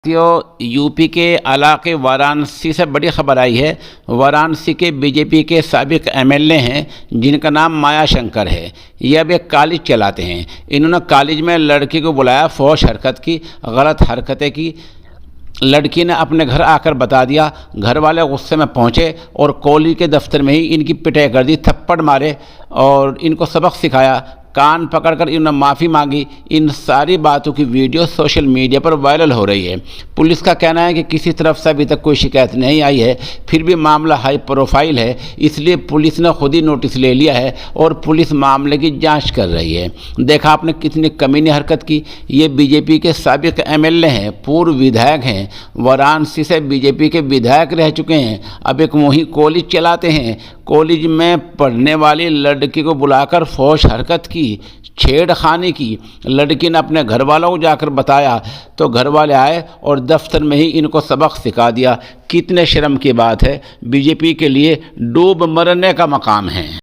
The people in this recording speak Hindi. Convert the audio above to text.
साथियों, यूपी के इलाके वाराणसी से बड़ी खबर आई है। वाराणसी के बीजेपी के साबिक एमएलए हैं जिनका नाम माया शंकर है। ये अब एक कॉलेज चलाते हैं। इन्होंने कॉलेज में लड़की को बुलाया, फौश हरकत की, गलत हरकतें की। लड़की ने अपने घर आकर बता दिया। घर वाले गुस्से में पहुंचे और कॉलेज के दफ्तर में ही इनकी पिटाई कर दी, थप्पड़ मारे और इनको सबक सिखाया। कान पकड़कर इन्होंने माफ़ी मांगी। इन सारी बातों की वीडियो सोशल मीडिया पर वायरल हो रही है। पुलिस का कहना है कि किसी तरफ से अभी तक कोई शिकायत नहीं आई है, फिर भी मामला हाई प्रोफाइल है, इसलिए पुलिस ने खुद ही नोटिस ले लिया है और पुलिस मामले की जांच कर रही है। देखा आपने कितनी कमीनी हरकत की। ये बीजेपी के साबिक एमएलए हैं, पूर्व विधायक हैं, वाराणसी से बीजेपी के विधायक रह चुके हैं। अब एक वहीं कॉलेज चलाते हैं। कॉलेज में पढ़ने वाली लड़की को बुलाकर फौश हरकत की, छेड़खानी की। लड़की ने अपने घर वालों को जाकर बताया तो घर वाले आए और दफ्तर में ही इनको सबक सिखा दिया। कितने शर्म की बात है। बीजेपी के लिए डूब मरने का मकाम है।